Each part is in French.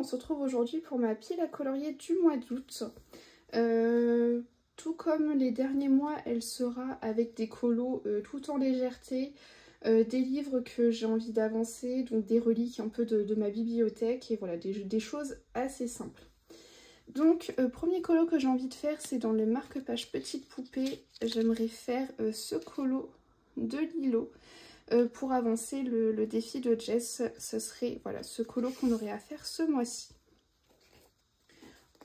se retrouve aujourd'hui pour ma pile à colorier du mois d'août. Tout comme les derniers mois, elle sera avec des colos tout en légèreté, des livres que j'ai envie d'avancer, donc des reliques un peu de ma bibliothèque et voilà, des choses assez simples. Donc, premier colo que j'ai envie de faire, c'est dans le marque-page Petite Poupée. J'aimerais faire ce colo de Lilo. Pour avancer le défi de Jess, ce serait voilà, ce colo qu'on aurait à faire ce mois-ci.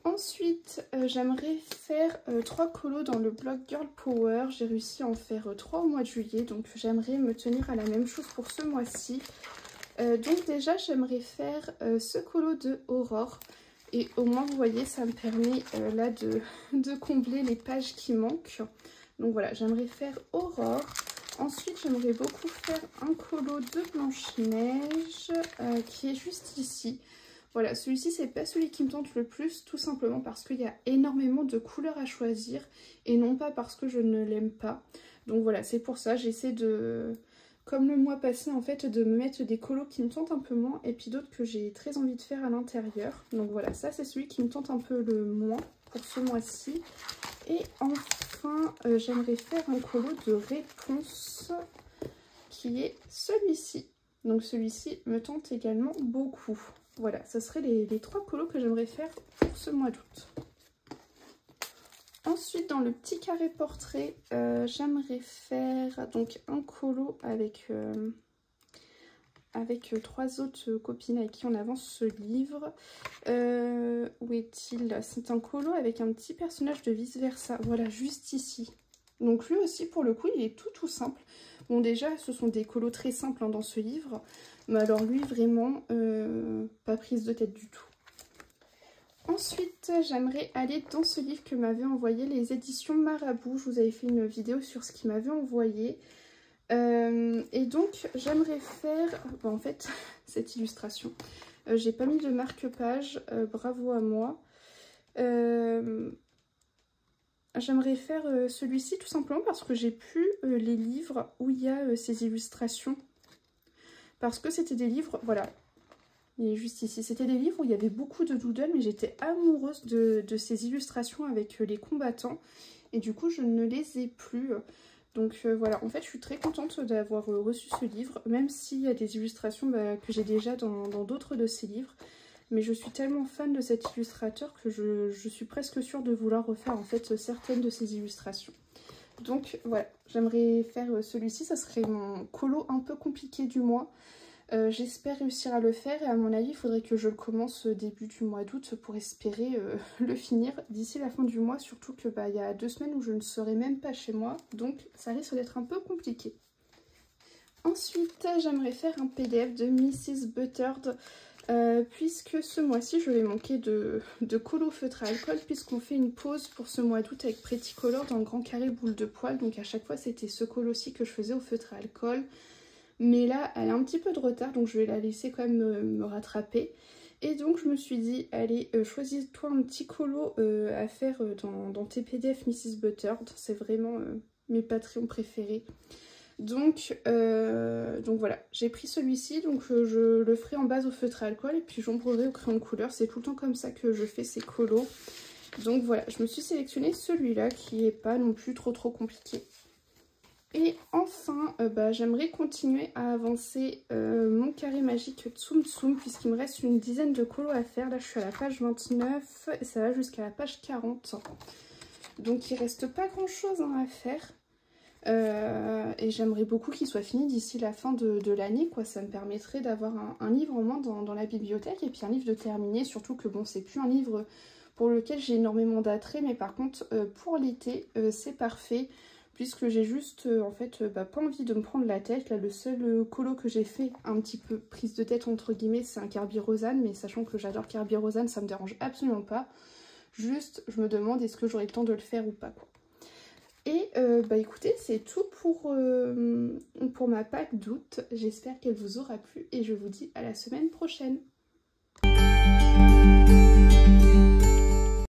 Ensuite, j'aimerais faire 3 colos dans le bloc Girl Power. J'ai réussi à en faire 3 au mois de juillet, donc j'aimerais me tenir à la même chose pour ce mois-ci. Donc déjà, j'aimerais faire ce colo de Aurore. Et au moins, vous voyez, ça me permet là de combler les pages qui manquent. Donc voilà, j'aimerais faire Aurore. Ensuite, j'aimerais beaucoup faire un colo de Blanche-Neige qui est juste ici. Voilà, celui-ci, c'est pas celui qui me tente le plus, tout simplement parce qu'il y a énormément de couleurs à choisir et non pas parce que je ne l'aime pas. Donc voilà, c'est pour ça, j'essaie de, comme le mois passé en fait, de me mettre des colos qui me tentent un peu moins et puis d'autres que j'ai très envie de faire à l'intérieur. Donc voilà, ça c'est celui qui me tente un peu le moins pour ce mois-ci. Et enfin, j'aimerais faire un colo de réponse qui est celui-ci. Donc celui-ci me tente également beaucoup. Voilà, ce seraient les 3 colos que j'aimerais faire pour ce mois d'août. Ensuite, dans le petit carré portrait, j'aimerais faire donc un colo avec 3 autres copines avec qui on avance ce livre. Où est-il? C'est un colo avec un petit personnage de vice versa. Voilà, juste ici. Donc lui aussi, pour le coup, il est tout simple. Bon, déjà, ce sont des colos très simples hein, dans ce livre. Mais alors lui, vraiment, pas prise de tête du tout. Ensuite, j'aimerais aller dans ce livre que m'avaient envoyé les éditions Marabout. Je vous avais fait une vidéo sur ce qu'ils m'avaient envoyé. Et donc, j'aimerais faire, en fait, cette illustration. J'ai pas mis de marque-page, bravo à moi. J'aimerais faire celui-ci tout simplement parce que j'ai plus les livres où il y a ces illustrations. Parce que c'était des livres, voilà, il est juste ici. C'était des livres où il y avait beaucoup de doodles, mais j'étais amoureuse de ces illustrations avec les combattants. Et du coup, je ne les ai plus. Donc voilà, en fait, je suis très contente d'avoir reçu ce livre, même s'il y a des illustrations que j'ai déjà dans d'autres de ces livres. Mais je suis tellement fan de cet illustrateur que je suis presque sûre de vouloir refaire en fait certaines de ses illustrations. Donc voilà, j'aimerais faire celui-ci, ça serait mon colo un peu compliqué du mois. J'espère réussir à le faire et à mon avis il faudrait que je le commence début du mois d'août pour espérer le finir d'ici la fin du mois, surtout que il y a 2 semaines où je ne serai même pas chez moi, donc ça risque d'être un peu compliqué. Ensuite j'aimerais faire un PDF de Mrs Buttered puisque ce mois-ci je vais manquer de colo feutre à alcool puisqu'on fait une pause pour ce mois d'août avec Pretty Color dans le grand carré boule de poil, donc à chaque fois c'était ce colo-ci que je faisais au feutre à alcool. Mais là, elle a un petit peu de retard, donc je vais la laisser quand même me rattraper. Et donc, je me suis dit, allez, choisis-toi un petit colo à faire dans tes PDF Mrs Buttered. C'est vraiment mes Patreons préférés. Donc voilà, j'ai pris celui-ci, donc je le ferai en base au feutre à alcool et puis j'ombrerai au crayon de couleur. C'est tout le temps comme ça que je fais ces colos. Donc voilà, je me suis sélectionné celui-là qui n'est pas non plus trop compliqué. Et enfin, j'aimerais continuer à avancer mon carré magique Tsum Tsum puisqu'il me reste une dizaine de colos à faire. Là, je suis à la page 29 et ça va jusqu'à la page 40. Donc, il reste pas grand-chose à faire. Et j'aimerais beaucoup qu'il soit fini d'ici la fin de l'année, quoi. Ça me permettrait d'avoir un livre au moins dans la bibliothèque et puis un livre de terminé. Surtout que, bon, c'est plus un livre pour lequel j'ai énormément d'attrait, mais par contre, pour l'été, c'est parfait. Puisque j'ai juste en fait pas envie de me prendre la tête. Là, le seul colo que j'ai fait un petit peu prise de tête entre guillemets, c'est un Kerby Rosanne, mais sachant que j'adore Kerby Rosanne, ça me dérange absolument pas. Juste je me demande est-ce que j'aurai le temps de le faire ou pas, quoi. Et écoutez, c'est tout pour ma pack d'août. J'espère qu'elle vous aura plu et je vous dis à la semaine prochaine.